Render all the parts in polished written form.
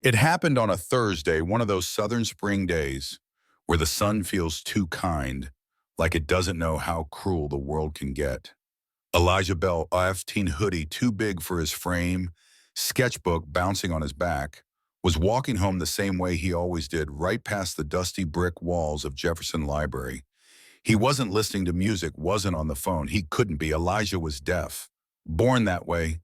It happened on a Thursday, one of those southern spring days where the sun feels too kind, like it doesn't know how cruel the world can get. Elijah Bell, a 15 hoodie too big for his frame, sketchbook bouncing on his back, was walking home the same way he always did, right past the dusty brick walls of Jefferson Library. He wasn't listening to music, wasn't on the phone. He couldn't be. Elijah was deaf, born that way.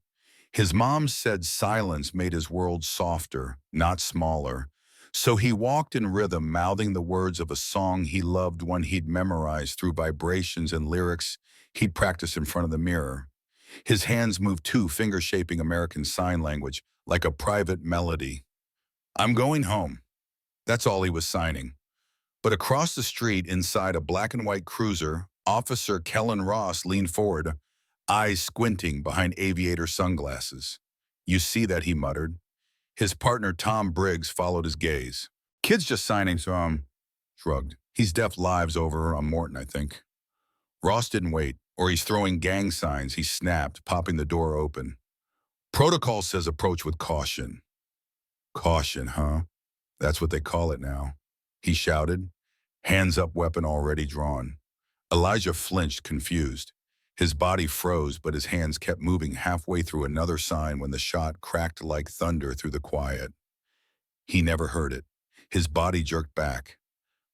His mom said silence made his world softer, not smaller. So he walked in rhythm, mouthing the words of a song he loved, one he'd memorized through vibrations and lyrics he'd practiced in front of the mirror. His hands moved too, finger-shaping American Sign Language, like a private melody. I'm going home. That's all he was signing. But across the street, inside a black and white cruiser, Officer Kellen Ross leaned forward, eyes squinting behind aviator sunglasses. You see that, he muttered. His partner, Tom Briggs, followed his gaze. Kid's just signing, so shrugged. He's deaf lives over on Morton, I think. Ross didn't wait, or he's throwing gang signs, he snapped, popping the door open. Protocol says approach with caution. Caution, huh? That's what they call it now. He shouted, hands up, weapon already drawn. Elijah flinched, confused. His body froze, but his hands kept moving halfway through another sign when the shot cracked like thunder through the quiet. He never heard it. His body jerked back.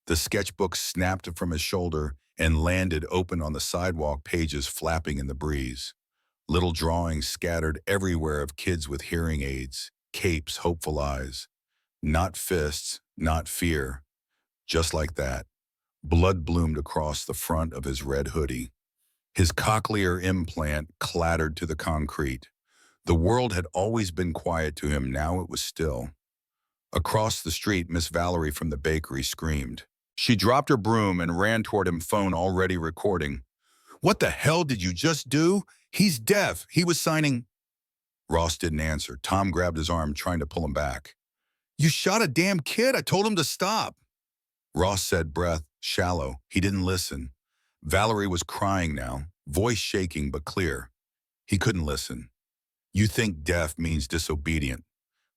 The sketchbook snapped from his shoulder and landed open on the sidewalk, pages flapping in the breeze. Little drawings scattered everywhere of kids with hearing aids, capes, hopeful eyes. Not fists, not fear. Just like that, blood bloomed across the front of his red hoodie. His cochlear implant clattered to the concrete. The world had always been quiet to him, now it was still. Across the street, Miss Valerie from the bakery screamed. She dropped her broom and ran toward him, phone already recording. What the hell did you just do? He's deaf. He was signing. Ross didn't answer. Tom grabbed his arm, trying to pull him back. You shot a damn kid. I told him to stop. Ross said, breath shallow. He didn't listen. Valerie was crying now, voice shaking but clear. He couldn't listen. You think deaf means disobedient.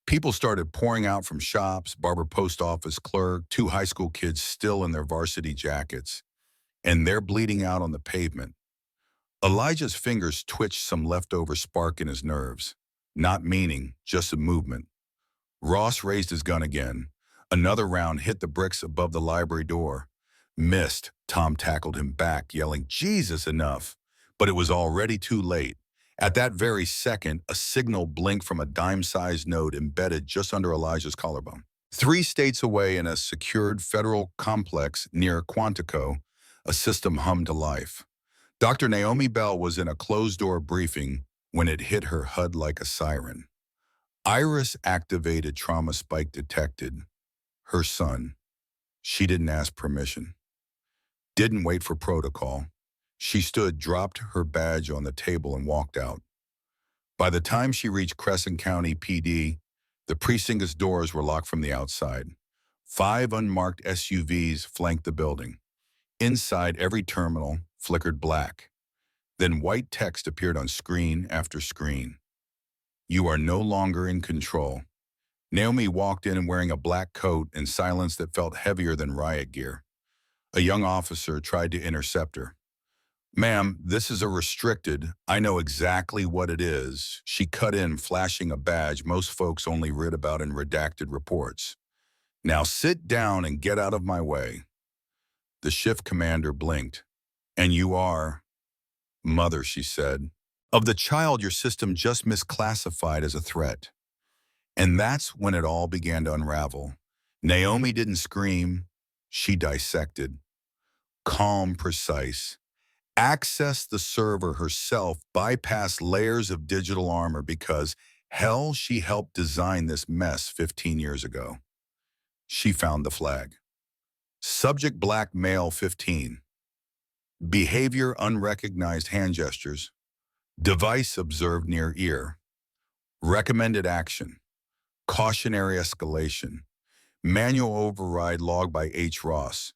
People started pouring out from shops, barber, post office clerk, two high school kids still in their varsity jackets, and they're bleeding out on the pavement. Elijah's fingers twitched, some leftover spark in his nerves. Not meaning, just a movement. Ross raised his gun again. Another round hit the bricks above the library door. Missed. Tom tackled him back, yelling, Jesus, enough. But it was already too late. At that very second, a signal blinked from a dime-sized node embedded just under Elijah's collarbone. 3 states away in a secured federal complex near Quantico, a system hummed to life. Dr. Naomi Bell was in a closed-door briefing when it hit her HUD like a siren. Iris-activated trauma spike detected. Her son. She didn't ask permission. Didn't wait for protocol. She stood, dropped her badge on the table, and walked out. By the time she reached Crescent County PD, the precinct's doors were locked from the outside. 5 unmarked SUVs flanked the building. Inside, every terminal flickered black. Then white text appeared on screen after screen. You are no longer in control. Naomi walked in wearing a black coat and silence that felt heavier than riot gear. A young officer tried to intercept her. Ma'am, this is a restricted. I know exactly what it is. She cut in, flashing a badge most folks only read about in redacted reports. Now sit down and get out of my way. The shift commander blinked. And you are? Mother, she said. Of the child your system just misclassified as a threat. And that's when it all began to unravel. Naomi didn't scream. She dissected. Calm, precise. Accessed the server herself, bypassed layers of digital armor because, hell, she helped design this mess 15 years ago. She found the flag. Subject black male 15. Behavior unrecognized hand gestures. Device observed near ear. Recommended action. Cautionary escalation. Manual override logged by H. Ross.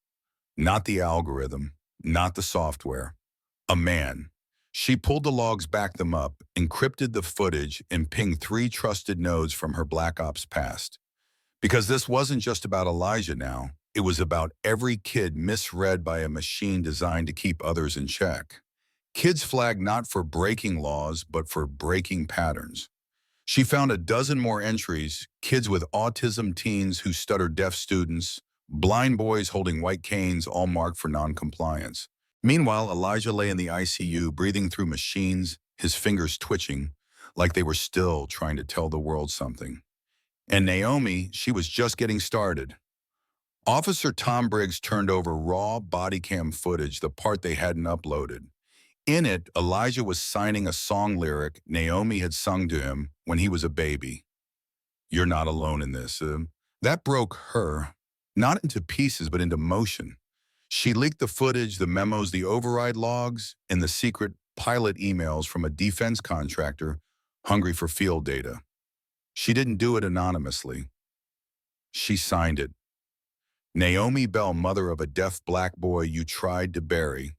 Not the algorithm, not the software. A man. She pulled the logs, backed them up, encrypted the footage, and pinged 3 trusted nodes from her Black Ops past. Because this wasn't just about Elijah now. It was about every kid misread by a machine designed to keep others in check. Kids flagged not for breaking laws, but for breaking patterns. She found a dozen more entries: kids with autism, teens who stuttered, deaf students, blind boys holding white canes, all marked for noncompliance. Meanwhile, Elijah lay in the ICU, breathing through machines, his fingers twitching, like they were still trying to tell the world something. And Naomi, she was just getting started. Officer Tom Briggs turned over raw body cam footage, the part they hadn't uploaded. In it, Elijah was signing a song lyric Naomi had sung to him when he was a baby. "You're not alone in this." That broke her, not into pieces, but into motion. She leaked the footage, the memos, the override logs, and the secret pilot emails from a defense contractor hungry for field data. She didn't do it anonymously. She signed it. Naomi Bell, mother of a deaf black boy you tried to bury.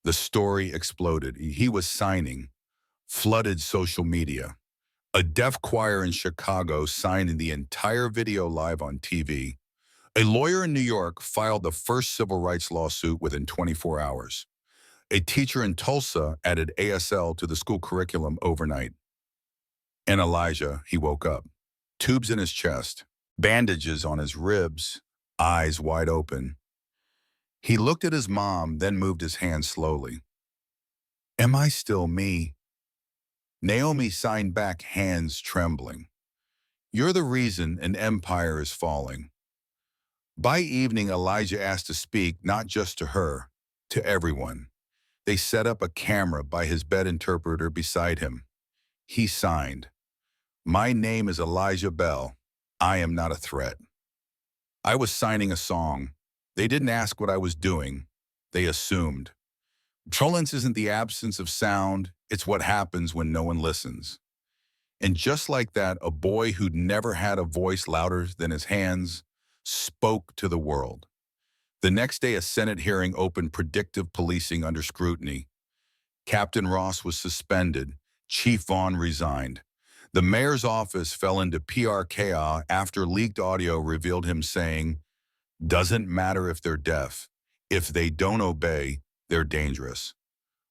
The story exploded. He was signing, flooded social media. A deaf choir in Chicago signed the entire video live on TV. A lawyer in New York filed the first civil rights lawsuit within 24 hours. A teacher in Tulsa added ASL to the school curriculum overnight. And Elijah, he woke up. Tubes in his chest, bandages on his ribs, eyes wide open. He looked at his mom, then moved his hand slowly. "Am I still me?" Naomi signed back, hands trembling. "You're the reason an empire is falling." By evening, Elijah asked to speak, not just to her, to everyone. They set up a camera by his bed, interpreter beside him. He signed, "My name is Elijah Bell. I am not a threat." I was signing a song. They didn't ask what I was doing. They assumed. Trolence isn't the absence of sound, it's what happens when no one listens. And just like that, a boy who'd never had a voice louder than his hands spoke to the world. The next day, a Senate hearing opened, predictive policing under scrutiny. Captain Ross was suspended. Chief Vaughn resigned. The mayor's office fell into PR chaos after leaked audio revealed him saying, "Doesn't matter if they're deaf. If they don't obey, they're dangerous."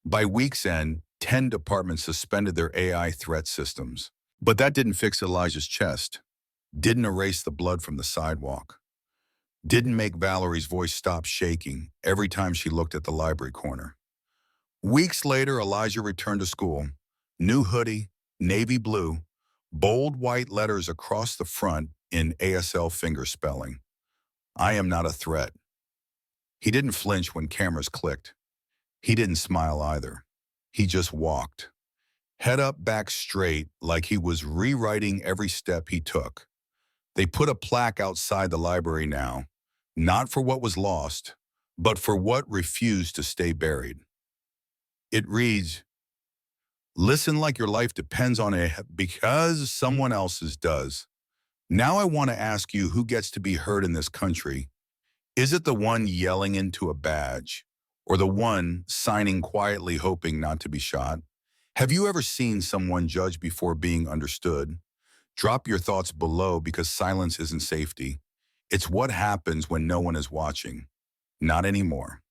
By week's end, 10 departments suspended their AI threat systems. But that didn't fix Elijah's chest, didn't erase the blood from the sidewalk, didn't make Valerie's voice stop shaking every time she looked at the library corner. Weeks later, Elijah returned to school. New hoodie, navy blue, bold white letters across the front in ASL finger spelling. "I am not a threat." He didn't flinch when cameras clicked. He didn't smile either. He just walked, head up, back straight, like he was rewriting every step he took. They put a plaque outside the library now, not for what was lost, but for what refused to stay buried. It reads, "Listen like your life depends on it because someone else's does." Now I want to ask you, who gets to be heard in this country? Is it the one yelling into a badge, or the one signing quietly hoping not to be shot? Have you ever seen someone judge before being understood? Drop your thoughts below, because silence isn't safety. It's what happens when no one is watching. Not anymore.